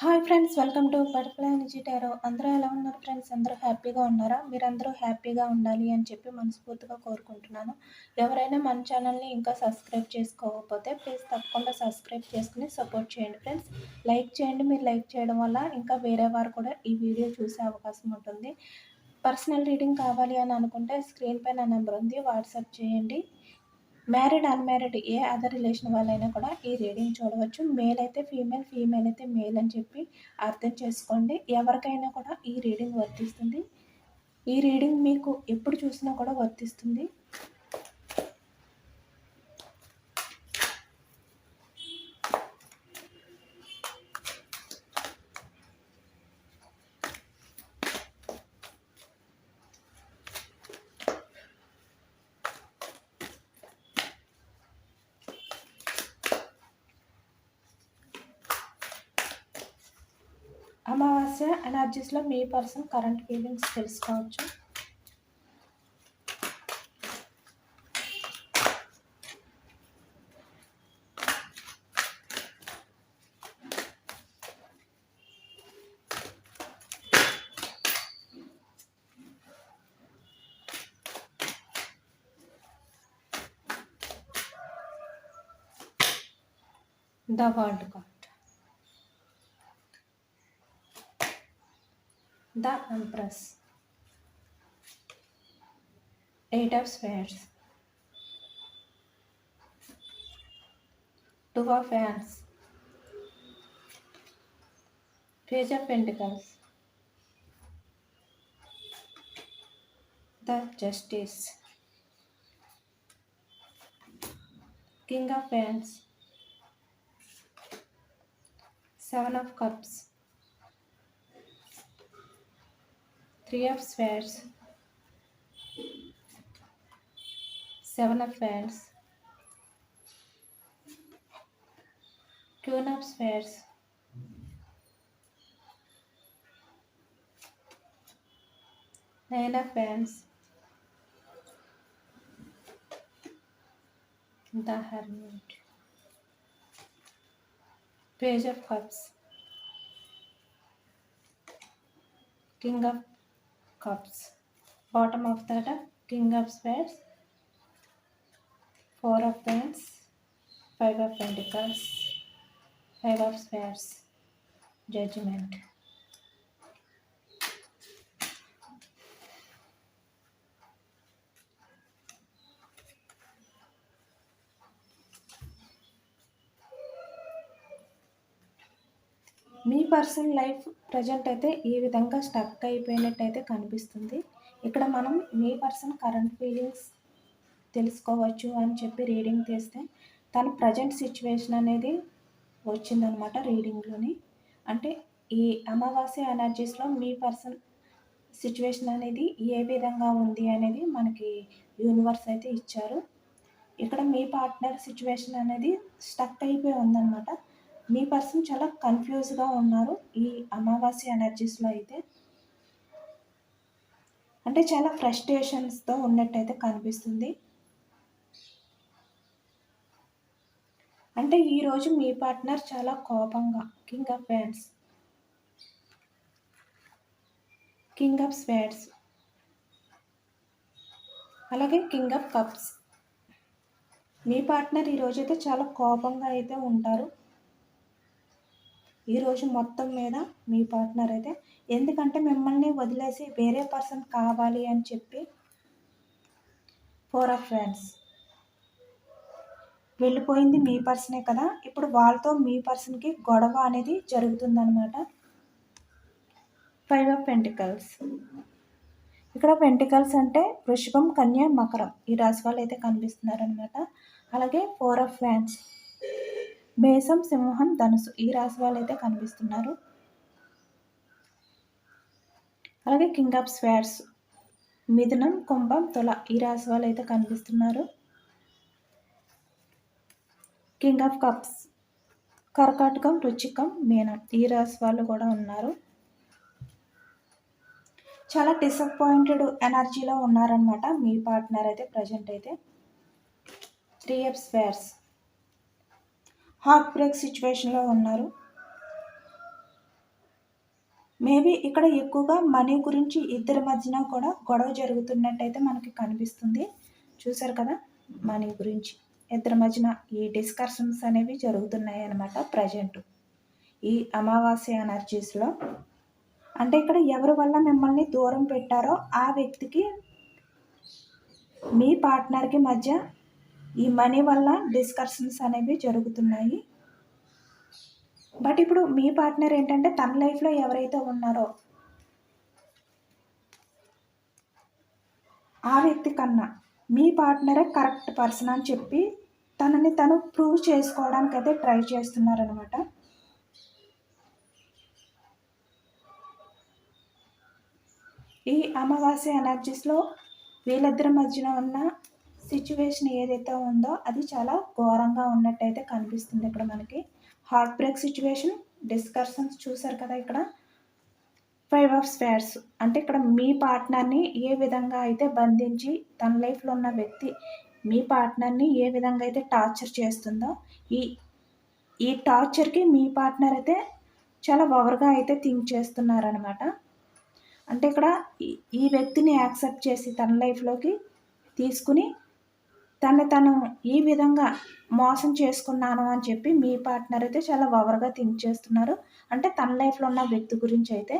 Hi friends, welcome to butterfly energy tarot. అందరూ ఎలా ఉన్నారు ఫ్రెండ్స్? అందరూ హ్యాపీగా ఉన్నారా? మీరందరూ హ్యాపీగా ఉండాలి అని చెప్పి మనస్ఫూర్తిగా కోరుకుంటున్నాను. ఎవరైనా మన ఛానల్ని ఇంకా సబ్స్క్రైబ్ చేసుకోకపోతే ప్లీజ్ తప్పకుండా సబ్స్క్రైబ్ చేసుకుని సపోర్ట్ చేయండి ఫ్రెండ్స్. లైక్ చేయండి. మీరు లైక్ చేయడం వల్ల ఇంకా వేరే వారు కూడా ఈ వీడియో చూసే అవకాశం ఉంటుంది. పర్సనల్ రీడింగ్ కావాలి అని అనుకుంటే స్క్రీన్ పై నా నెంబర్ ఉంది, వాట్సాప్ చేయండి. మ్యారీడ్, అన్‌మ్యారీడ్ ఏ అదర్ రిలేషన్ వాళ్ళైనా కూడా ఈ రీడింగ్ చూడవచ్చు. మేల్ అయితే ఫీమేల్, ఫీమేల్ అయితే మేల్ అని చెప్పి అర్థం చేసుకోండి. ఎవరికైనా కూడా ఈ రీడింగ్ వర్తిస్తుంది. ఈ రీడింగ్ మీకు ఎప్పుడు చూసినా కూడా వర్తిస్తుంది. అమావాస్య ఎనర్జీస్లో మీ పర్సన్ కరెంట్ ఫీలింగ్స్ తెలుసుకోవచ్చు. The world card, the empress, eight of swords, two of wands, page of pentacles, the justice, king of wands, seven of cups, three of swords, seven of wands, queen of swords, nine of wands, the hermit, page of cups, king of cups, bottom of the deck, king of spades, four of wands, five of pentacles, five of spades, judgment. Me personal life present అయితే ఈ విధంగా stuck అయిపోయినట్టయితే కనిపిస్తుంది. ఇక్కడ మనం మీ person current feelings తెలుసుకోవచ్చు అని చెప్పి reading తీస్తే తన ప్రజెంట్ సిచ్యువేషన్ అనేది వచ్చిందనమాట రీడింగ్లోని. అంటే ఈ అమావాస్య ఎనర్జీస్లో మీ పర్సన్ సిచ్యువేషన్ అనేది ఏ విధంగా ఉంది అనేది మనకి యూనివర్స్ అయితే ఇచ్చారు. ఇక్కడ మీ పార్ట్నర్ సిచ్యువేషన్ అనేది స్టక్ అయిపోయి ఉందన్నమాట. మీ పర్సన్ చాలా కన్ఫ్యూజ్గా ఉన్నారు ఈ అమావాస్య ఎనర్జీస్లో అయితే. అంటే చాలా ఫ్రస్ట్రేషన్స్తో ఉన్నట్టయితే కనిపిస్తుంది. అంటే ఈరోజు మీ పార్ట్నర్ చాలా కోపంగా, king of wands, king of swords, అలాగే కింగ్ ఆఫ్ కప్స్. మీ పార్ట్నర్ ఈరోజు అయితే చాలా కోపంగా అయితే ఉంటారు ఈరోజు మొత్తం మీద మీ పార్ట్నర్ అయితే. ఎందుకంటే మిమ్మల్ని వదిలేసి వేరే పర్సన్ కావాలి అని చెప్పి ఫోర్ ఆఫ్ హ్యాండ్స్ వెళ్ళిపోయింది మీ పర్సనే కదా. ఇప్పుడు వాళ్ళతో మీ పర్సన్కి గొడవ అనేది జరుగుతుందన్నమాట. ఫైవ్ ఆఫ్ పెంటికల్స్, ఇక్కడ పెంటికల్స్ అంటే వృషభం, కన్య, మకరం ఈ రాశి వాళ్ళు అయితే కనిపిస్తున్నారనమాట. అలాగే ఫోర్ ఆఫ్ హ్యాండ్స్, మేషం, సింహం, ధనుసు ఈ రాశి వాళ్ళు అయితే కనిపిస్తున్నారు. అలాగే కింగ్ ఆఫ్ స్వేర్డ్స్, మిథునం, కుంభం, తుల ఈ రాశి వాళ్ళు అయితే కనిపిస్తున్నారు. కింగ్ ఆఫ్ కప్స్, కర్కాటకం, వృశ్చికం, మీనం ఈ రాశి వాళ్ళు కూడా ఉన్నారు. చాలా డిసప్పాయింటెడ్ ఎనర్జీలో ఉన్నారనమాట మీ పార్ట్నర్ అయితే ప్రజెంట్ అయితే. త్రీ ఆఫ్ స్వేర్డ్స్, హార్ట్ బ్రేక్ సిచ్యువేషన్లో ఉన్నారు. మేబీ ఇక్కడ ఎక్కువగా మనీ గురించి ఇద్దరి మధ్యన కూడా గొడవ జరుగుతున్నట్టయితే మనకి కనిపిస్తుంది. చూసారు కదా, మనీ గురించి ఇద్దరి మధ్యన ఈ డిస్కషన్స్ అనేవి జరుగుతున్నాయి అన్నమాట ప్రజెంట్ ఈ అమావాస్య ఎనర్జీస్లో. అంటే ఇక్కడ ఎవరి వల్ల మిమ్మల్ని దూరం పెట్టారో ఆ వ్యక్తికి మీ పార్ట్నర్కి మధ్య ఈ మనీ వల్ల డిస్కషన్స్ అనేవి జరుగుతున్నాయి. బట్ ఇప్పుడు మీ పార్ట్నర్ ఏంటంటే తన లైఫ్లో ఎవరైతే ఉన్నారో ఆ వ్యక్తి కన్నా మీ పార్ట్నరే కరెక్ట్ పర్సన్ అని చెప్పి తనని తను ప్రూవ్ చేసుకోవడానికి అయితే ట్రై చేస్తున్నారనమాట. ఈ అమావాస్య ఎనర్జీస్లో వీళ్ళిద్దరి మధ్యన ఉన్న సిచ్యువేషన్ ఏదైతే ఉందో అది చాలా ఘోరంగా ఉన్నట్టయితే కనిపిస్తుంది. ఇక్కడ మనకి హార్ట్ బ్రేక్ సిచ్యువేషన్, డిస్కషన్స్ చూసారు కదా. ఇక్కడ 5 ఆఫ్ స్పేర్స్ అంటే ఇక్కడ మీ పార్ట్నర్ని ఏ విధంగా అయితే బంధించి తన లైఫ్లో ఉన్న వ్యక్తి మీ పార్ట్నర్ని ఏ విధంగా అయితే టార్చర్ చేస్తుందో ఈ టార్చర్కి మీ పార్ట్నర్ అయితే చాలా ఓవర్గా అయితే థింక్ చేస్తున్నారనమాట. అంటే ఇక్కడ ఈ వ్యక్తిని యాక్సెప్ట్ చేసి తన లైఫ్లోకి తీసుకుని తను ఈ విధంగా మోసం చేసుకున్నాను అని చెప్పి మీ పార్ట్నర్ అయితే చాలా ఓవర్గా థింక్ చేస్తున్నారు. అంటే తన లైఫ్లో ఉన్న వ్యక్తి గురించి అయితే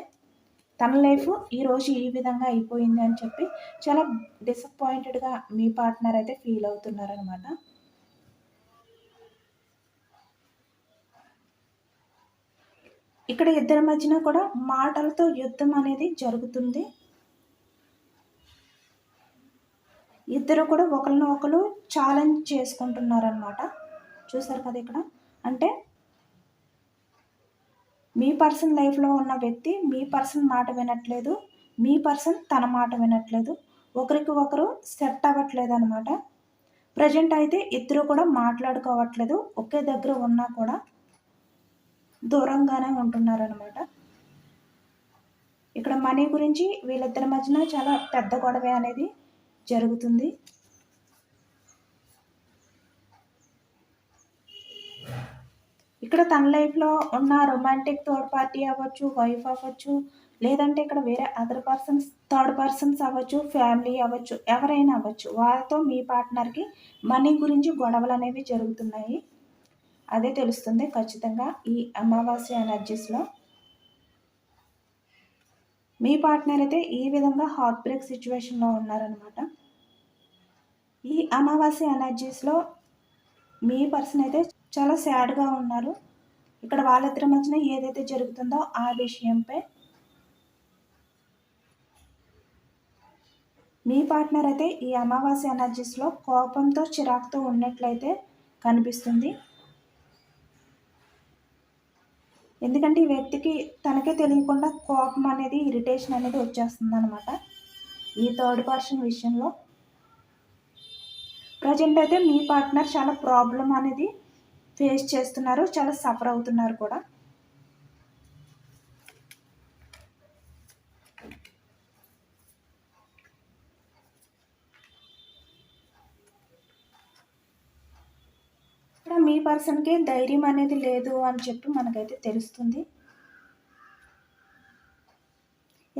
తన లైఫ్ ఈరోజు ఈ విధంగా అయిపోయింది అని చెప్పి చాలా డిసప్పాయింటెడ్గా మీ పార్ట్నర్ అయితే ఫీల్ అవుతున్నారనమాట. ఇక్కడ ఇద్దరి మధ్యన కూడా మాటలతో యుద్ధం అనేది జరుగుతుంది. ఇద్దరు కూడా ఒకరు ఛాలెంజ్ చేసుకుంటున్నారనమాట. చూసారు కదా ఇక్కడ. అంటే మీ పర్సన్ లైఫ్లో ఉన్న వ్యక్తి మీ పర్సన్ మాట వినట్లేదు, మీ పర్సన్ తన మాట వినట్లేదు, ఒకరికి ఒకరు సెట్ అవ్వట్లేదు అనమాట. ప్రజెంట్ అయితే ఇద్దరు కూడా మాట్లాడుకోవట్లేదు, ఒకే దగ్గర ఉన్నా కూడా దూరంగానే ఉంటున్నారనమాట. ఇక్కడ మనీ గురించి వీళ్ళిద్దరి మధ్యన చాలా పెద్ద గొడవ అనేది జరుగుతుంది. ఇక్కడ తన లైఫ్లో ఉన్న రొమాంటిక్ థర్డ్ పార్టీ అవ్వచ్చు, వైఫ్ అవ్వచ్చు, లేదంటే ఇక్కడ వేరే అదర్ పర్సన్స్ థర్డ్ పర్సన్స్ అవ్వచ్చు, ఫ్యామిలీ అవ్వచ్చు, ఎవరైనా అవ్వచ్చు, వాళ్ళతో మీ పార్ట్నర్కి మనీ గురించి గొడవలు అనేవి జరుగుతున్నాయి. అదే తెలుస్తుంది ఖచ్చితంగా ఈ అమావాస్య ఎనర్జీస్లో. మీ పార్ట్నర్ అయితే ఈ విధంగా హార్ట్ బ్రేక్ సిచ్యువేషన్లో ఉన్నారనమాట. ఈ అమావాస్య ఎనర్జీస్లో మీ పర్సన్ అయితే చాలా సాడ్గా ఉన్నారు. ఇక్కడ వాళ్ళిద్దరి మధ్యన ఏదైతే జరుగుతుందో ఆ విషయంపై మీ పార్ట్నర్ అయితే ఈ అమావాస్య ఎనర్జీస్లో కోపంతో చిరాకుతో ఉన్నట్లయితే కనిపిస్తుంది. ఎందుకంటే ఈ వ్యక్తికి తనకే తెలియకుండా కోపం అనేది, ఇరిటేషన్ అనేది వచ్చేస్తుంది అనమాట ఈ థర్డ్ పర్సన్ విషయంలో. ప్రజెంట్ అయితే మీ పార్ట్నర్ చాలా ప్రాబ్లం అనేది ఫేస్ చేస్తున్నారు, చాలా సఫర్ అవుతున్నారు కూడా. ఇక్కడ మీ పర్సన్కి ధైర్యం అనేది లేదు అని చెప్పి మనకైతే తెలుస్తుంది.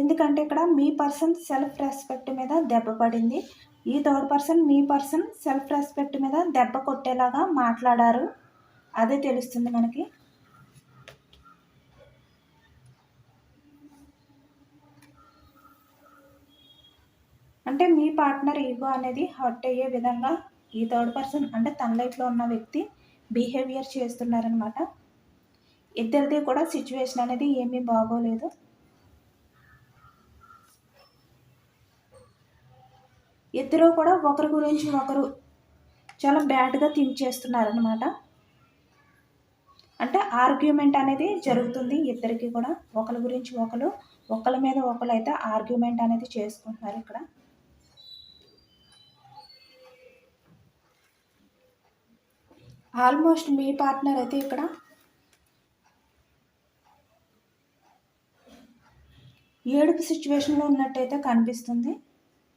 ఎందుకంటే ఇక్కడ మీ పర్సన్ సెల్ఫ్ రెస్పెక్ట్ మీద దెబ్బ పడింది. ఈ థర్డ్ పర్సన్ మీ పర్సన్ సెల్ఫ్ రెస్పెక్ట్ మీద దెబ్బ కొట్టేలాగా మాట్లాడారు, అదే తెలుస్తుంది మనకి. అంటే మీ పార్ట్నర్ ఈగో అనేది హర్ట్ అయ్యే విధంగా ఈ థర్డ్ పర్సన్ అంటే తన లైఫ్లో ఉన్న వ్యక్తి బిహేవియర్ చేస్తున్నారనమాట. ఇద్దరిది కూడా సిచ్యువేషన్ అనేది ఏమీ బాగోలేదు. ఇద్దరు కూడా ఒకరి గురించి ఒకరు చాలా బ్యాడ్గా థింక్ చేస్తున్నారనమాట. అంటే ఆర్గ్యుమెంట్ అనేది జరుగుతుంది ఇద్దరికి కూడా, ఒకరి గురించి ఒకరి మీద ఒకరు అయితే ఆర్గ్యుమెంట్ అనేది చేసుకుంటున్నారు. ఇక్కడ ఆల్మోస్ట్ మీ పార్ట్నర్ అయితే ఇక్కడ ఏడుపు సిచ్యువేషన్లో ఉన్నట్టయితే కనిపిస్తుంది,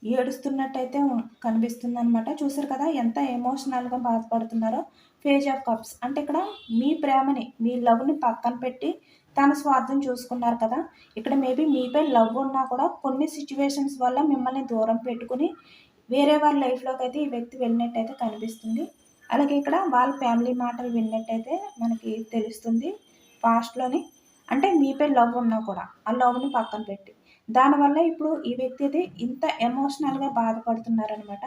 ఏడుస్తున్నట్టయితే కనిపిస్తుంది అనమాట. చూసారు కదా ఎంత ఎమోషనల్గా బాధపడుతున్నారో. పేజ్ ఆఫ్ కప్స్ అంటే ఇక్కడ మీ ప్రేమని, మీ లవ్ని పక్కన పెట్టి తన స్వార్థం చూసుకున్నారు కదా. ఇక్కడ మేబీ మీపై లవ్ ఉన్నా కూడా కొన్ని సిచ్యువేషన్స్ వల్ల మిమ్మల్ని దూరం పెట్టుకుని వేరే వాళ్ళ లైఫ్లోకి అయితే ఈ వ్యక్తి వెళ్ళినట్టయితే కనిపిస్తుంది. అలాగే ఇక్కడ వాళ్ళ ఫ్యామిలీ మాటలు విన్నట్టయితే మనకి తెలుస్తుంది పాస్ట్లోని. అంటే మీపై లవ్ ఉన్నా కూడా ఆ లవ్ని పక్కన పెట్టి దానివల్ల ఇప్పుడు ఈ వ్యక్తి అయితే ఇంత ఎమోషనల్గా బాధపడుతున్నారనమాట.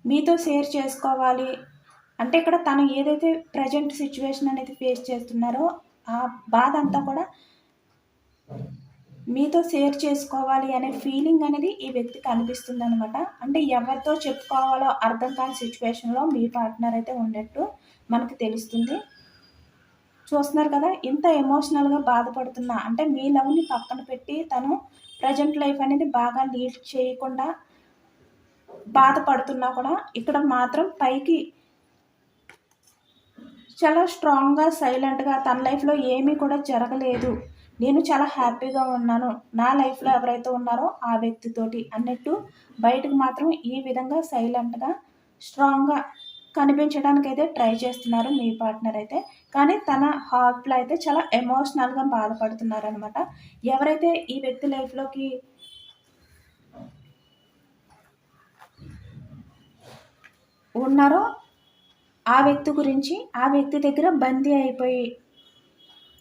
మీతో షేర్ చేసుకోవాలి అంటే ఇక్కడ తను ఏదైతే ప్రజెంట్ సిచ్యువేషన్ అనేది ఫేస్ చేస్తున్నారో ఆ బాధ అంతా కూడా మీతో షేర్ చేసుకోవాలి అనే ఫీలింగ్ అనేది ఈ వ్యక్తికి అనిపిస్తుంది అనమాట. అంటే ఎవరితో చెప్పుకోవాలో అర్థం కాని సిచ్యువేషన్లో మీ పార్ట్నర్ అయితే ఉన్నట్టు మనకు తెలుస్తుంది. చూస్తున్నారు కదా, ఇంత ఎమోషనల్గా బాధపడుతున్నా అంటే మీ లవ్ని పక్కన పెట్టి తను ప్రజెంట్ లైఫ్ అనేది బాగా లీడ్ చేయకుండా బాధపడుతున్నా కూడా ఇక్కడ మాత్రం పైకి చాలా స్ట్రాంగ్గా సైలెంట్గా తన లైఫ్లో ఏమీ కూడా జరగలేదు, నేను చాలా హ్యాపీగా ఉన్నాను నా లైఫ్లో ఎవరైతే ఉన్నారో ఆ వ్యక్తితోటి అన్నట్టు బయటకు మాత్రం ఈ విధంగా సైలెంట్గా స్ట్రాంగ్గా కనిపించడానికి అయితే ట్రై చేస్తున్నారు మీ పార్ట్నర్ అయితే. కానీ తన హార్ట్లో అయితే చాలా ఎమోషనల్గా బాధపడుతున్నారు అనమాట. ఎవరైతే ఈ వ్యక్తి లైఫ్లోకి ఉన్నారో ఆ వ్యక్తి గురించి ఆ వ్యక్తి దగ్గర బందీ అయిపోయి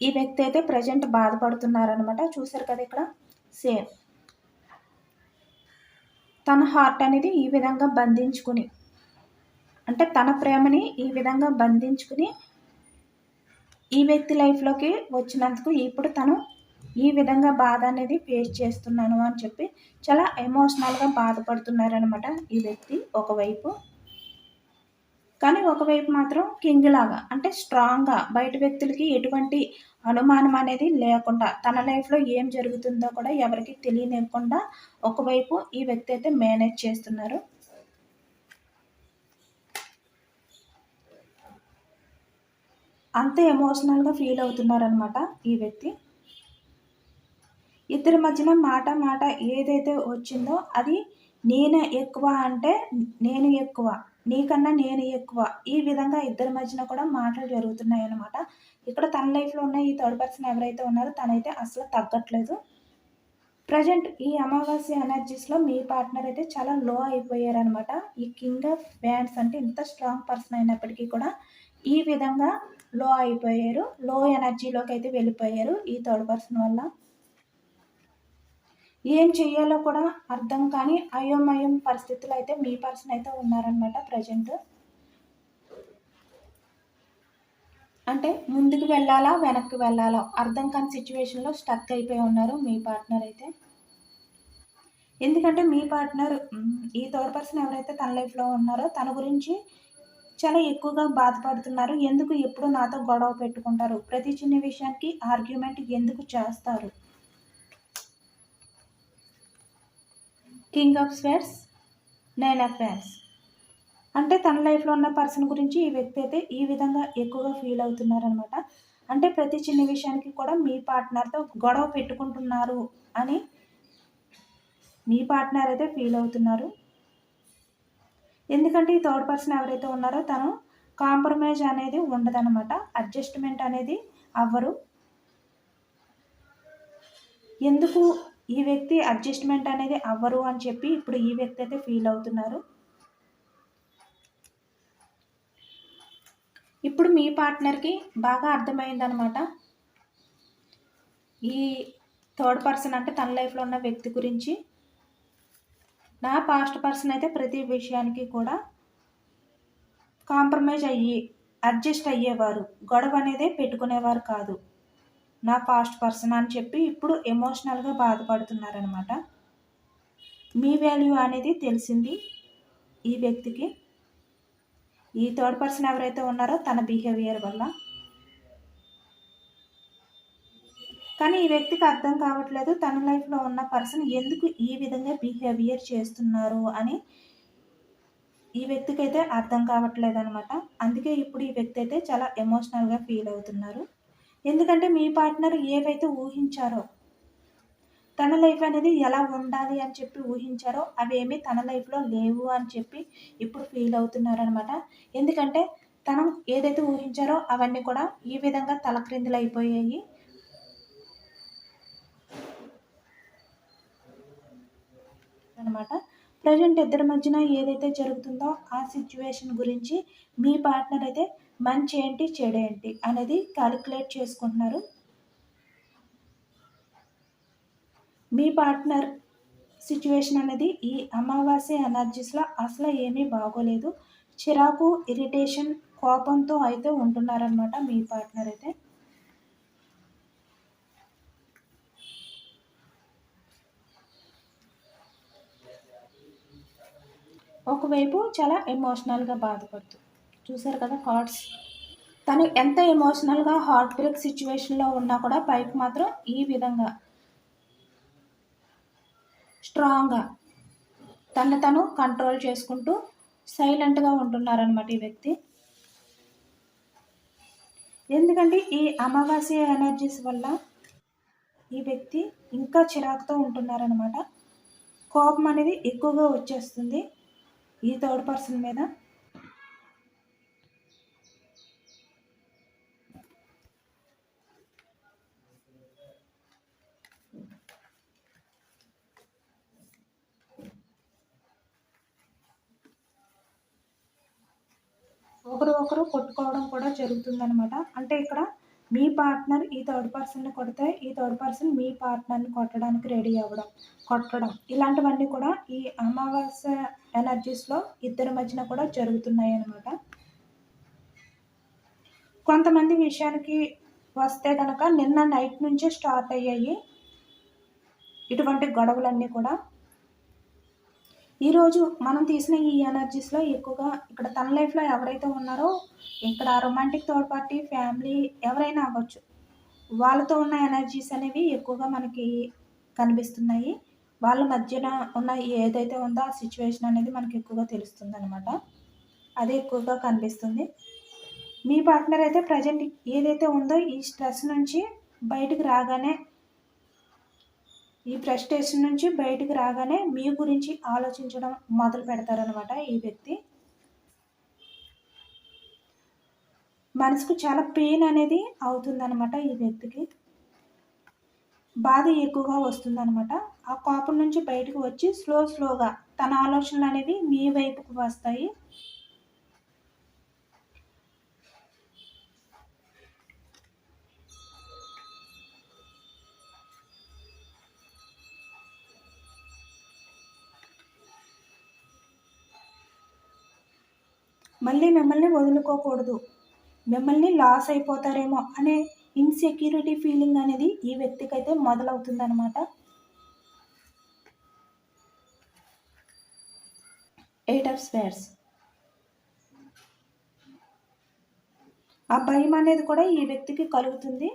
ఈ వ్యక్తి అయితే ప్రజెంట్ బాధపడుతున్నారనమాట. చూసారు కదా ఇక్కడ సేమ్ తన హార్ట్ అనేది ఈ విధంగా బంధించుకుని అంటే తన ప్రేమని ఈ విధంగా బంధించుకుని ఈ వ్యక్తి లైఫ్లోకి వచ్చినందుకు ఇప్పుడు తను ఈ విధంగా బాధ అనేది ఫేస్ చేస్తున్నాను అని చెప్పి చాలా ఎమోషనల్గా బాధపడుతున్నారనమాట ఈ వ్యక్తి ఒకవైపు. కానీ ఒకవైపు మాత్రం కింగ్ లాగా అంటే స్ట్రాంగ్గా బయట వ్యక్తులకి ఎటువంటి అనుమానం అనేది లేకుండా తన లైఫ్లో ఏం జరుగుతుందో కూడా ఎవరికి తెలియనివ్వకుండా ఒకవైపు ఈ వ్యక్తి అయితే మేనేజ్ చేస్తున్నారు. అంత ఎమోషనల్గా ఫీల్ అవుతున్నారనమాట ఈ వ్యక్తి. ఇద్దరి మధ్యన మాట మాట ఏదైతే వచ్చిందో అది నేను ఎక్కువ అంటే నేను ఎక్కువ, నీకన్నా నేను ఎక్కువ, ఈ విధంగా ఇద్దరి మధ్యన కూడా మాటలు జరుగుతున్నాయి అన్నమాట. ఇక్కడ తన లైఫ్లో ఉన్న ఈ థర్డ్ పర్సన్ ఎవరైతే ఉన్నారో తనైతే అసలు తగ్గట్లేదు. ప్రజెంట్ ఈ అమావాస్య ఎనర్జీస్లో మీ పార్ట్నర్ అయితే చాలా లో అయిపోయారనమాట. ఈ కింగ్ ఆఫ్ వ్యాండ్స్ అంటే ఇంత స్ట్రాంగ్ పర్సన్ అయినప్పటికీ కూడా ఈ విధంగా లో అయిపోయారు, లో ఎనర్జీలోకి అయితే వెళ్ళిపోయారు ఈ థర్డ్ పర్సన్ వల్ల. ఏం చెయ్యాలో కూడా అర్థం కాని అయోమయం పరిస్థితులు అయితే మీ పర్సన్ అయితే ఉన్నారనమాట ప్రజెంట్. అంటే ముందుకు వెళ్ళాలా వెనక్కి వెళ్ళాలా అర్థం కాని సిచ్యువేషన్లో స్టక్ అయిపోయి ఉన్నారు మీ పార్ట్నర్ అయితే. ఎందుకంటే మీ పార్ట్నర్ ఈ థర్డ్ పర్సన్ ఎవరైతే తన లైఫ్లో ఉన్నారో తన గురించి చాలా ఎక్కువగా బాధపడుతున్నారు. ఎందుకు ఎప్పుడు నాతో గొడవ పెట్టుకుంటారు, ప్రతి చిన్న విషయానికి ఆర్గ్యుమెంట్ ఎందుకు చేస్తారు. King of స్వేర్స్, nine of wands అంటే తన లైఫ్లో ఉన్న పర్సన్ గురించి ఈ వ్యక్తి అయితే ఈ విధంగా ఎక్కువగా ఫీల్ అవుతున్నారనమాట. అంటే ప్రతి చిన్న విషయానికి కూడా మీ పార్ట్నర్తో గొడవ పెట్టుకుంటున్నారు అని మీ పార్ట్నర్ అయితే ఫీల్ అవుతున్నారు. ఎందుకంటే ఈ థర్డ్ పర్సన్ ఎవరైతే ఉన్నారో తను కాంప్రమైజ్ అనేది ఉండదన్నమాట, అడ్జస్ట్మెంట్ అనేది అవ్వరు. ఎందుకు ఈ వ్యక్తి అడ్జస్ట్మెంట్ అనేది అవ్వరు అని చెప్పి ఇప్పుడు ఈ వ్యక్తి అయితే ఫీల్ అవుతున్నారు. ఇప్పుడు మీ పార్ట్నర్కి బాగా అర్థమైందనమాట ఈ థర్డ్ పర్సన్ అంటే తన లైఫ్లో ఉన్న వ్యక్తి గురించి. నా పాస్ట్ పర్సన్ అయితే ప్రతి విషయానికి కూడా కాంప్రమైజ్ అయ్యి అడ్జస్ట్ అయ్యేవారు, గొడవ అనేది పెట్టుకునేవారు కాదు నా పాస్ట్ పర్సన్ అని చెప్పి ఇప్పుడు ఎమోషనల్గా బాధపడుతున్నారనమాట. మీ వాల్యూ అనేది తెలిసింది ఈ వ్యక్తికి ఈ థర్డ్ పర్సన్ ఎవరైతే ఉన్నారో తన బిహేవియర్ వల్ల. కానీ ఈ వ్యక్తికి అర్థం కావట్లేదు తన లైఫ్లో ఉన్న పర్సన్ ఎందుకు ఈ విధంగా బిహేవియర్ చేస్తున్నారు అని ఈ వ్యక్తికి అయితే అర్థం కావట్లేదు అనమాట. అందుకే ఇప్పుడు ఈ వ్యక్తి అయితే చాలా ఎమోషనల్గా ఫీల్ అవుతున్నారు. ఎందుకంటే మీ పార్ట్నర్ ఏవైతే ఊహించారో తన లైఫ్ అనేది ఎలా ఉండాలి అని చెప్పి ఊహించారో అవేమీ తన లైఫ్‌లో లేవు అని చెప్పి ఇప్పుడు ఫీల్ అవుతున్నారనమాట. ఎందుకంటే తను ఏదైతే ఊహించారో అవన్నీ కూడా ఈ విధంగా తలక్రిందులైపోయాయి అనమాట. ప్రెజెంట్ ఇద్దరి మధ్యన ఏదైతే జరుగుతుందో ఆ సిట్యుయేషన్ గురించి మీ పార్ట్నర్ అయితే మంచి ఏంటి, చెడేంటి అనేది కాలిక్యులేట్ చేసుకుంటున్నారు. మీ పార్ట్నర్ సిట్యుయేషన్ అనేది ఈ అమావాస్య ఎనర్జీస్‌లో అసలు ఏమీ బాగోలేదు. చిరాకు, ఇరిటేషన్, కోపంతో అయితే ఉంటున్నారనమాట మీ పార్ట్నర్ అయితే. ఒకవైపు చాలా ఎమోషనల్‌గా బాధపడుతూ. చూసారు కదా కార్డ్స్. తను ఎంత ఎమోషనల్‌గా హార్ట్ బ్రేక్ సిట్యుయేషన్‌లో ఉన్నా కూడా పైకి మాత్రం ఈ విధంగా స్ట్రాంగ్‌గా తను కంట్రోల్ చేసుకుంటూ సైలెంట్‌గా ఉంటున్నారనమాట ఈ వ్యక్తి. ఎందుకంటే ఈ అమావాస్య ఎనర్జీస్ వల్ల ఈ వ్యక్తి ఇంకా చిరాకుతో ఉంటున్నారనమాట. కోపం అనేది ఎక్కువగా వచ్చేస్తుంది ఈ థర్డ్ పర్సన్ మీద. ఒకరు కొట్టుకోవడం కూడా జరుగుతుందనమాట. అంటే ఇక్కడ మీ పార్ట్నర్ ఈ థర్డ్ పర్సన్‌ని కొడితే, ఈ థర్డ్ పర్సన్ మీ పార్ట్నర్‌ని కొట్టడానికి రెడీ అవ్వడం, కొట్టడం ఇలాంటివన్నీ కూడా ఈ అమావాస్య ఎనర్జీస్‌లో ఇద్దరి మధ్యన కూడా జరుగుతున్నాయన్నమాట. కొంతమంది విషయానికి వస్తే గనక నిన్న నైట్ నుంచే స్టార్ట్ అయ్యాయి ఇటువంటి గొడవలన్నీ కూడా. ఈరోజు మనం తీసిన ఈ ఎనర్జీస్‌లో ఎక్కువగా ఇక్కడ తన లైఫ్‌లో ఎవరైతే ఉన్నారో, ఇక్కడ రొమాంటిక్ థర్డ్ పార్టీ, ఫ్యామిలీ ఎవరైనా అవ్వచ్చు. వాళ్ళతో ఉన్న ఎనర్జీస్ అనేవి ఎక్కువగా మనకి కనిపిస్తున్నాయి. వాళ్ళ మధ్యన ఉన్న ఏదైతే ఉందో ఆ సిట్యుయేషన్ అనేది మనకి ఎక్కువగా తెలుస్తుందనమాట. అదే ఎక్కువగా కనిపిస్తుంది. మీ పార్ట్నర్ అయితే ప్రెజెంట్ ఏదైతే ఉందో ఈ స్ట్రెస్ నుంచి బయటికి రాగానే, ఈ ఫ్రస్ట్రేషన్ నుంచి బయటికి రాగానే మీ గురించి ఆలోచించడం మొదలు పెడతారనమాట ఈ వ్యక్తి. మనసుకు చాలా పెయిన్ అనేది అవుతుందనమాట ఈ వ్యక్తికి. బాధ ఎక్కువగా వస్తుందనమాట. ఆ కోపం నుంచి బయటకు వచ్చి స్లోగా తన ఆలోచనలు అనేవి మీ వైపుకు వస్తాయి. మళ్ళీ మిమ్మల్ని వదులుకోకూడదు, మిమ్మల్ని లాస్ అయిపోతారేమో అనే ఇన్సెక్యూరిటీ ఫీలింగ్ అనేది ఈ వ్యక్తికైతే మొదలవుతుందనమాట. 8 ఆఫ్ స్పేర్స్. ఆ భయం అనేది కూడా ఈ వ్యక్తికి కలుగుతుంది.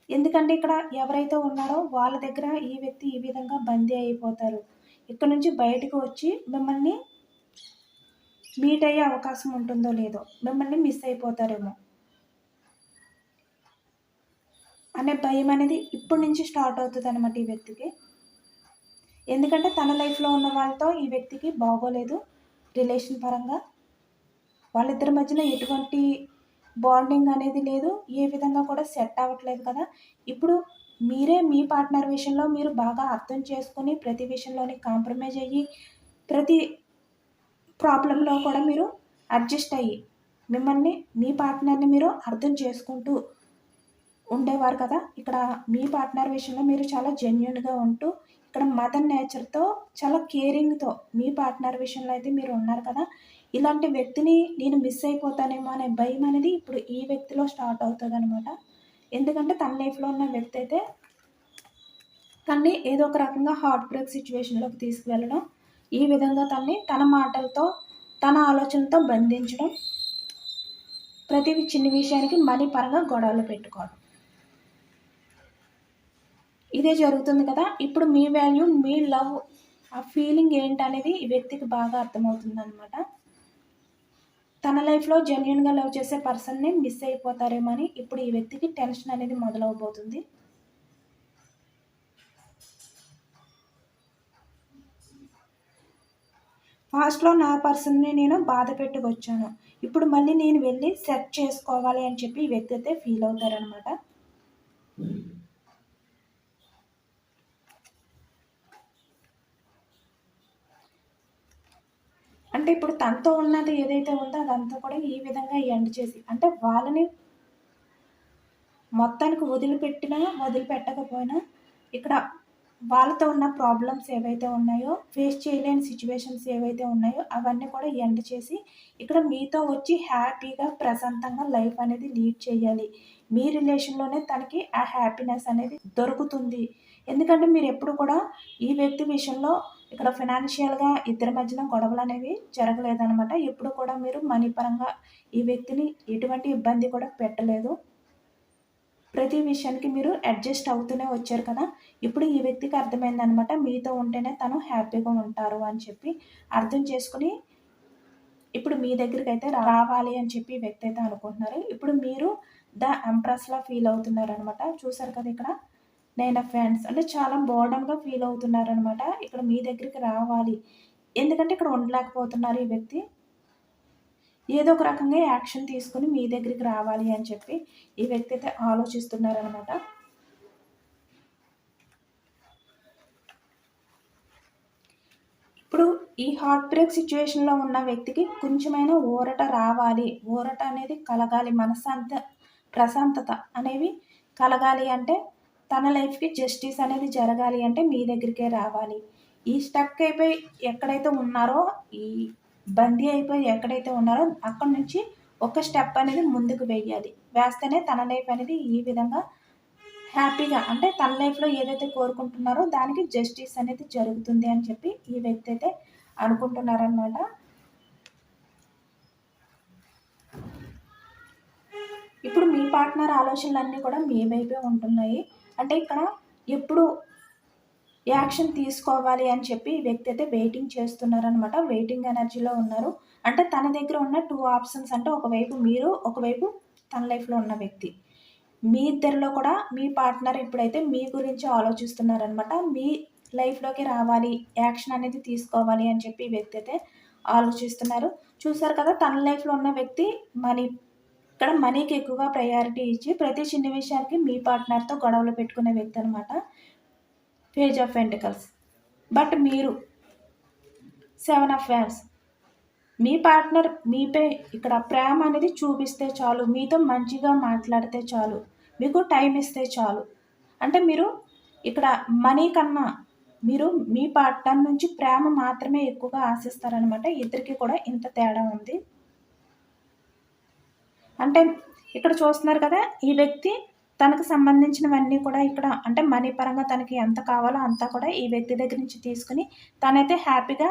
ఎందుకంటే ఇక్కడ ఎవరైతే ఉన్నారో వాళ్ళ దగ్గర ఈ వ్యక్తి ఈ విధంగా బందీ అయిపోతారు. ఇక్కడ నుంచి బయటకు వచ్చి మిమ్మల్ని మీట్ అయ్యే అవకాశం ఉంటుందో లేదో, మిమ్మల్ని మిస్ అయిపోతారేమో అనే భయం అనేది ఇప్పటి నుంచి స్టార్ట్ అవుతుంది అనమాట ఈ వ్యక్తికి. ఎందుకంటే తన లైఫ్లో ఉన్న వాళ్ళతో ఈ వ్యక్తికి బాగోలేదు రిలేషన్ పరంగా. వాళ్ళిద్దరి మధ్యన ఎటువంటి బాండింగ్ అనేది లేదు, ఏ విధంగా కూడా సెట్ అవ్వట్లేదు కదా. ఇప్పుడు మీరే మీ పార్ట్నర్ విషయంలో మీరు బాగా అర్థం చేసుకొని ప్రతి విషయంలోని కాంప్రమైజ్ అయ్యి ప్రతి ప్రాబ్లంలో కూడా మీరు అడ్జస్ట్ అయ్యి మిమ్మల్ని మీ పార్ట్నర్ని మీరు అర్థం చేసుకుంటూ ఉండేవారు కదా. ఇక్కడ మీ పార్ట్నర్ విషయంలో మీరు చాలా జెన్యూన్గా ఉంటూ ఇక్కడ మదర్ నేచర్తో చాలా కేరింగ్తో మీ పార్ట్నర్ విషయంలో అయితే మీరు ఉన్నారు కదా. ఇలాంటి వ్యక్తిని నేను మిస్ అయిపోతానేమో అనే భయం అనేది ఇప్పుడు ఈ వ్యక్తిలో స్టార్ట్ అవుతుంది అనమాట. ఎందుకంటే తన లైఫ్లో ఉన్న వ్యక్తి అయితే తన్ని ఏదో ఒక రకంగా హార్ట్ బ్రేక్ సిచ్యువేషన్లోకి తీసుకువెళ్ళడం, ఈ విధంగా తన మాటలతో తన ఆలోచనతో బంధించడం, ప్రతి చిన్న విషయానికి మనీ పరంగా గొడవలు పెట్టుకోవడం, ఇదే జరుగుతుంది కదా. ఇప్పుడు మీ వాల్యూ, మీ లవ్, ఆ ఫీలింగ్ ఏంటనేది ఈ వ్యక్తికి బాగా అర్థమవుతుంది అనమాట. తన లైఫ్లో జెన్యున్గా లవ్ చేసే పర్సన్ని మిస్ అయిపోతారేమో అని ఇప్పుడు ఈ వ్యక్తికి టెన్షన్ అనేది మొదలవబోతుంది. పాస్ట్‌లో నా పర్సన్‌ని నేను బాధ పెట్టి వచ్చాను. ఇప్పుడు మళ్ళీ నేను వెళ్ళి సెట్ చేసుకోవాలి అని చెప్పి ఈ వ్యక్తి అయితే ఫీల్ అవుతారనమాట. అంటే ఇప్పుడు తనతో ఉన్నది ఏదైతే ఉందో అదంతా కూడా ఈ విధంగా ఎండ్ చేసి, అంటే వాళ్ళని మొత్తానికి వదిలిపెట్టకపోయినా ఇక్కడ వాళ్ళతో ఉన్న ప్రాబ్లమ్స్ ఏవైతే ఉన్నాయో, ఫేస్ చేయలేని సిచ్యువేషన్స్ ఏవైతే ఉన్నాయో అవన్నీ కూడా ఎండ్ చేసి ఇక్కడ మీతో వచ్చి హ్యాపీగా ప్రశాంతంగా లైఫ్ అనేది లీడ్ చేయాలి. మీ రిలేషన్‌లోనే తనకి ఆ హ్యాపీనెస్ అనేది దొరుకుతుంది. ఎందుకంటే మీరెప్పుడు కూడా ఈ వ్యక్తి విషయంలో ఇక్కడ ఫైనాన్షియల్‌గా ఇద్దరి మధ్యన గొడవలనేవి జరగలేదనమాట. ఎప్పుడు కూడా మీరు మనీ పరంగా ఈ వ్యక్తిని ఎటువంటి ఇబ్బంది కూడా పెట్టలేదు. ప్రతి విషయానికి మీరు అడ్జస్ట్ అవుతూనే వచ్చారు కదా! ఇప్పుడు ఈ వ్యక్తికి అర్థమైందనమాట. మీతో ఉంటేనే తను హ్యాపీగా ఉంటారు అని చెప్పి అర్థం చేసుకొని, ఇప్పుడు మీ దగ్గరికైతే రావాలి అని చెప్పి ఈ వ్యక్తి అయితే అనుకుంటున్నారు. ఇప్పుడు మీరు ద ఎంప్రెస్‌లా ఫీల్ అవుతున్నారనమాట. చూసారు కదా ఇక్కడ. 9 ఆఫ్ హ్యాండ్స్ అంటే చాలా బోర్డన్‌గా ఫీల్ అవుతున్నారనమాట. ఇక్కడ మీ దగ్గరికి రావాలి. ఎందుకంటే ఇక్కడ ఉండలేకపోతున్నారు ఈ వ్యక్తి. ఏదో ఒక రకంగా యాక్షన్ తీసుకొని మీ దగ్గరికి రావాలి అని చెప్పి ఈ వ్యక్తి అయితే ఆలోచిస్తున్నారనమాట. ఇప్పుడు ఈ హార్ట్ బ్రేక్ సిచ్యువేషన్‌లో ఉన్న వ్యక్తికి కొంచెమైనా ఊరట రావాలి. ఊరట అనేది కలగాలి. ప్రశాంతత అనేవి కలగాలి అంటే తన లైఫ్‌కి జస్టిస్ అనేది జరగాలి అంటే మీ దగ్గరికే రావాలి. ఈ స్టక్ అయిపోయి ఎక్కడైతే ఉన్నారో, ఈ బందీ అయిపోయి ఎక్కడైతే ఉన్నారో అక్కడి నుంచి ఒక స్టెప్ అనేది ముందుకు వెయ్యాలి. వేస్తేనే తన లైఫ్ అనేది ఈ విధంగా హ్యాపీగా, అంటే తన లైఫ్‌లో ఏదైతే కోరుకుంటున్నారో దానికి జస్టిస్ అనేది జరుగుతుంది అని చెప్పి ఈ వ్యక్తి అయితే అనుకుంటున్నారనమాట. ఇప్పుడు మీ పార్ట్నర్ ఆలోచనలన్నీ కూడా మీ వైపే ఉంటున్నాయి. అంటే ఇక్కడ ఎప్పుడు యాక్షన్ తీసుకోవాలి అని చెప్పి ఈ వ్యక్తి అయితే వెయిటింగ్ చేస్తున్నారనమాట. వెయిటింగ్ ఎనర్జీలో ఉన్నారు. అంటే తన దగ్గర ఉన్న 2 ఆప్షన్స్, అంటే ఒకవైపు మీరు, ఒకవైపు తన లైఫ్‌లో ఉన్న వ్యక్తి. మీ ఇద్దరిలో కూడా మీ పార్ట్నర్ ఇప్పుడైతే మీ గురించి ఆలోచిస్తున్నారనమాట. మీ లైఫ్‌లోకి రావాలి, యాక్షన్ అనేది తీసుకోవాలి అని చెప్పి ఈ వ్యక్తి అయితే ఆలోచిస్తున్నారు. చూసారు కదా, తన లైఫ్‌లో ఉన్న వ్యక్తి ఇక్కడ మనీకి ఎక్కువగా ప్రయారిటీ ఇచ్చి ప్రతి చిన్న విషయానికి మీ పార్ట్నర్‌తో గొడవలు పెట్టుకునే వ్యక్తి అనమాట. Page of pentacles. బట్ మీరు 7 ఆఫ్ వ్యాండ్స్. మీ పార్ట్నర్ మీపై ఇక్కడ ప్రేమ అనేది చూపిస్తే చాలు, మీతో మంచిగా మాట్లాడితే చాలు, మీకు టైం ఇస్తే చాలు. అంటే మీరు ఇక్కడ మనీ కన్నా మీరు మీ పార్ట్నర్ నుంచి ప్రేమ మాత్రమే ఎక్కువగా ఆశిస్తారనమాట. ఇద్దరికి కూడా ఇంత తేడా ఉంది. అంటే ఇక్కడ చూస్తున్నారు కదా, ఈ వ్యక్తి తనకు సంబంధించినవన్నీ కూడా ఇక్కడ, అంటే మనీ పరంగా తనకి ఎంత కావాలో అంతా కూడా ఈ వ్యక్తి దగ్గర నుంచి తీసుకుని తనైతే హ్యాపీగా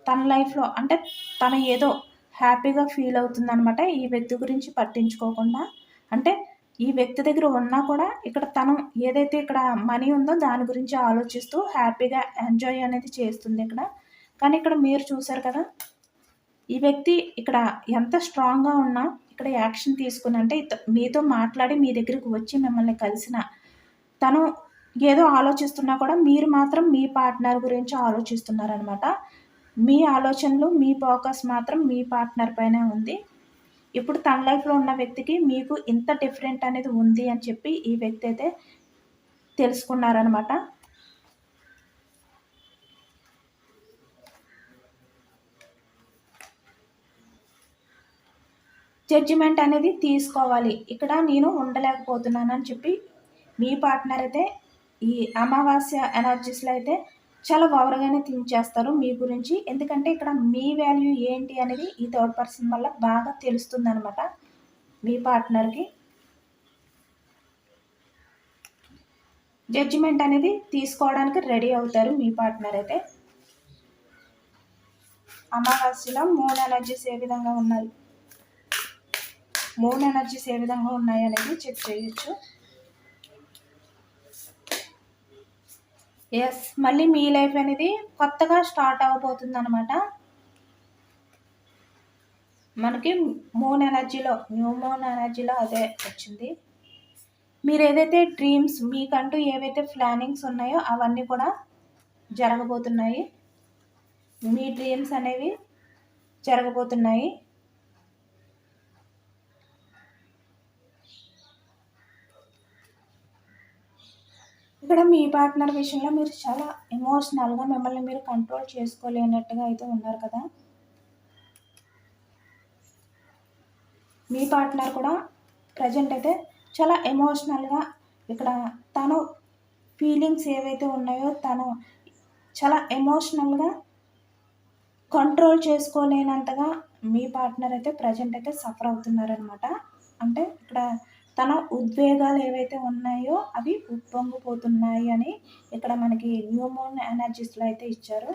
తన లైఫ్‌లో, అంటే తను ఏదో హ్యాపీగా ఫీల్ అవుతుందనమాట. ఈ వ్యక్తి గురించి పట్టించుకోకుండా. అంటే ఈ వ్యక్తి దగ్గర ఉన్నా కూడా ఇక్కడ తను ఏదైతే ఇక్కడ మనీ ఉందో దాని గురించి ఆలోచిస్తూ హ్యాపీగా ఎంజాయ్ అనేది చేస్తుంది ఇక్కడ. కానీ ఇక్కడ మీరు చూసారు కదా, ఈ వ్యక్తి ఇక్కడ ఎంత స్ట్రాంగ్‌గా ఉన్నా ఇక్కడ యాక్షన్ తీసుకుని, అంటే మీతో మాట్లాడి మీ దగ్గరికి వచ్చి మిమ్మల్ని కలిసిన తను ఏదో ఆలోచిస్తున్నా కూడా మీరు మాత్రం మీ పార్ట్నర్ గురించి ఆలోచిస్తున్నారనమాట. మీ ఆలోచనలు, మీ ఫోకస్ మాత్రం మీ పార్ట్నర్ పైనే ఉంది. ఇప్పుడు తన లైఫ్‌లో ఉన్న వ్యక్తికి మీకు ఇంత డిఫరెంట్ అనేది ఉంది అని చెప్పి ఈ వ్యక్తి అయితే తెలుసుకున్నారనమాట. జడ్జిమెంట్ అనేది తీసుకోవాలి. ఇక్కడ నేను ఉండలేకపోతున్నానని చెప్పి మీ పార్ట్నర్ అయితే ఈ అమావాస్య ఎనర్జీస్‌లో అయితే చాలా ఓవర్‌గానే థింక్ చేస్తారు మీ గురించి. ఎందుకంటే ఇక్కడ మీ వాల్యూ ఏంటి అనేది ఈ థర్డ్ పర్సన్ వల్ల బాగా తెలుస్తుందనమాట మీ పార్ట్నర్‌కి. జడ్జిమెంట్ అనేది తీసుకోవడానికి రెడీ అవుతారు మీ పార్ట్నర్ అయితే. అమావాస్యలో మూన్ ఎనర్జీస్ ఏ విధంగా ఉన్నాయి, మూన్ ఎనర్జీస్ ఏ విధంగా ఉన్నాయి అనేది చెక్ చేయొచ్చు. ఎస్, మళ్ళీ మీ లైఫ్ అనేది కొత్తగా స్టార్ట్ అవ్వబోతుంది అనమాట. మనకి మూన్ ఎనర్జీలో, న్యూ మూన్ ఎనర్జీలో అదే వచ్చింది. మీరు ఏదైతే డ్రీమ్స్, మీకంటూ ఏవైతే ప్లానింగ్స్ ఉన్నాయో అవన్నీ కూడా జరగబోతున్నాయి. మీ డ్రీమ్స్ అనేవి జరగబోతున్నాయి. ఇక్కడ మీ పార్ట్నర్ విషయంలో మీరు చాలా ఎమోషనల్గా మిమ్మల్ని మీరు కంట్రోల్ చేసుకోలేనట్టుగా అయితే ఉన్నారు కదా. మీ పార్ట్నర్ కూడా ప్రజెంట్ అయితే చాలా ఎమోషనల్గా ఇక్కడ తను ఫీలింగ్స్ ఏవైతే ఉన్నాయో తను చాలా ఎమోషనల్గా కంట్రోల్ చేసుకోలేనంతగా మీ పార్ట్నర్ అయితే ప్రజెంట్ అయితే సఫర్ అవుతున్నారనమాట. అంటే ఇక్కడ తన ఉద్వేగాలు ఏవైతే ఉన్నాయో అవి ఉప్పొంగిపోతున్నాయి అని ఇక్కడ మనకి న్యూ మూన్ ఎనర్జీస్లో అయితే ఇచ్చారు.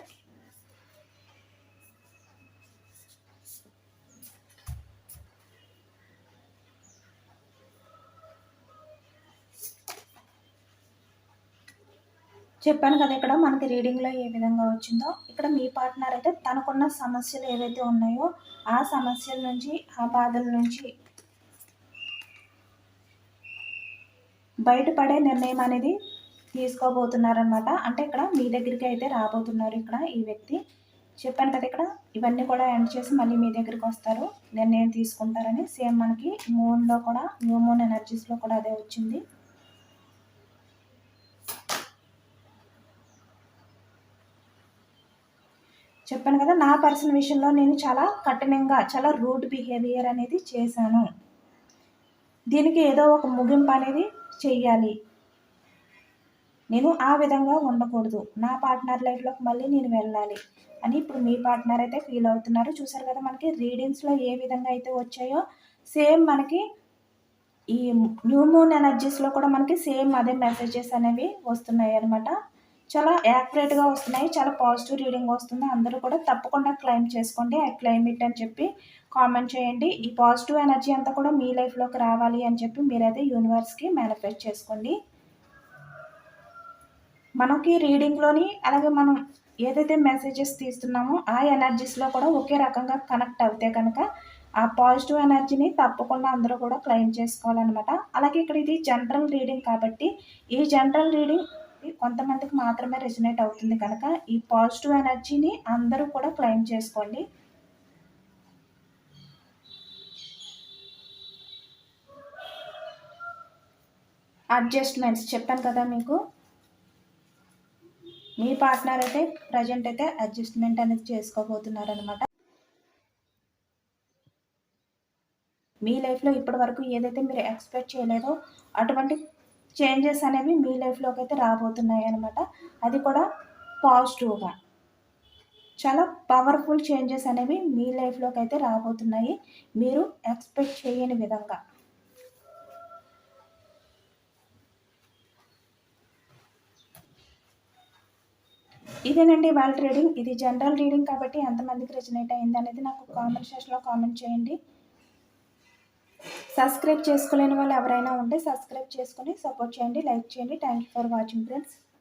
చెప్పాను కదా ఇక్కడ మనకి రీడింగ్లో ఏ విధంగా వచ్చిందో. ఇక్కడ మీ పార్ట్నర్ అయితే తనకున్న సమస్యలు ఏవైతే ఉన్నాయో ఆ సమస్యల నుంచి, ఆ బాధల నుంచి బయటపడే నిర్ణయం అనేది తీసుకోబోతున్నారనమాట. అంటే ఇక్కడ మీ దగ్గరికి అయితే రాబోతున్నారు ఇక్కడ ఈ వ్యక్తి. చెప్పాను కదా ఇక్కడ ఇవన్నీ కూడా ఎండ్ చేసి మళ్ళీ మీ దగ్గరికి వస్తారు, నిర్ణయం తీసుకుంటారని. సేమ్ మనకి మూన్లో కూడా న్యూ మూన్ ఎనర్జీస్లో కూడా అదే వచ్చింది. చెప్పాను కదా నా పర్సన్ విషయంలో నేను చాలా కఠినంగా చాలా రూడ్ బిహేవియర్ అనేది చేశాను. దీనికి ఏదో ఒక ముగింపు అనేది చెయ్యాలి. నేను ఆ విధంగా ఉండకూడదు, నా పార్ట్నర్ లైఫ్లోకి మళ్ళీ నేను వెళ్ళాలి అని ఇప్పుడు మీ పార్ట్నర్ అయితే ఫీల్ అవుతున్నారు. చూసారు కదా మనకి రీడింగ్స్లో ఏ విధంగా అయితే వచ్చాయో సేమ్ మనకి ఈ న్యూ మూన్ ఎనర్జీస్లో కూడా మనకి సేమ్ అదే మెసేజెస్ అనేవి వస్తున్నాయి అనమాట. చాలా యాక్యురేట్గా వస్తున్నాయి, చాలా పాజిటివ్ రీడింగ్ వస్తుంది. అందరూ కూడా తప్పకుండా క్లైమ్ చేసుకోండి. ఐ క్లైమ్ ఇట్ అని చెప్పి కామెంట్ చేయండి. ఈ పాజిటివ్ ఎనర్జీ అంతా కూడా మీ లైఫ్లోకి రావాలి అని చెప్పి మీరైతే యూనివర్స్కి మేనిఫెస్ట్ చేసుకోండి. మనకి రీడింగ్లోని అలాగే మనం ఏదైతే మెసేజెస్ తీస్తున్నామో ఆ ఎనర్జీస్లో కూడా ఒకే రకంగా కనెక్ట్ అవుతే కనుక ఆ పాజిటివ్ ఎనర్జీని తప్పకుండా అందరూ కూడా క్లైమ్ చేసుకోవాలన్నమాట. అలాగే ఇక్కడ ఇది జనరల్ రీడింగ్ కాబట్టి ఈ జనరల్ రీడింగ్ కొంతమందికి మాత్రమే రెసినేట్ అవుతుంది కనుక ఈ పాజిటివ్ ఎనర్జీని అందరూ కూడా క్లైమ్ చేసుకోండి. అడ్జస్ట్మెంట్స్ చెప్పాను కదా మీకు, మీ పార్ట్నర్ అయితే ప్రజెంట్ అయితే అడ్జస్ట్మెంట్ అనేది చేసుకోబోతున్నారు అనమాట. మీ లైఫ్లో ఇప్పటి వరకు ఏదైతే మీరు ఎక్స్పెక్ట్ చేయలేదో అటువంటి చేంజెస్ అనేవి మీ లైఫ్లోకి అయితే రాబోతున్నాయి అనమాట. అది కూడా పాజిటివ్గా చాలా పవర్ఫుల్ చేంజెస్ అనేవి మీ లైఫ్లోకి అయితే రాబోతున్నాయి, మీరు ఎక్స్పెక్ట్ చేయని విధంగా. ఇదేనండి వాళ్ళ రీడింగ్. ఇది జనరల్ రీడింగ్ కాబట్టి ఎంతమందికి రెజనేట్ అయింది అనేది నాకు కామెంట్ సెక్షన్లో కామెంట్ చేయండి. సబ్స్క్రైబ్ చేసుకోలేని వాళ్ళు ఎవరైనా ఉంటే సబ్స్క్రైబ్ చేసుకొని సపోర్ట్ చేయండి, లైక్ చేయండి. Thank you for watching friends.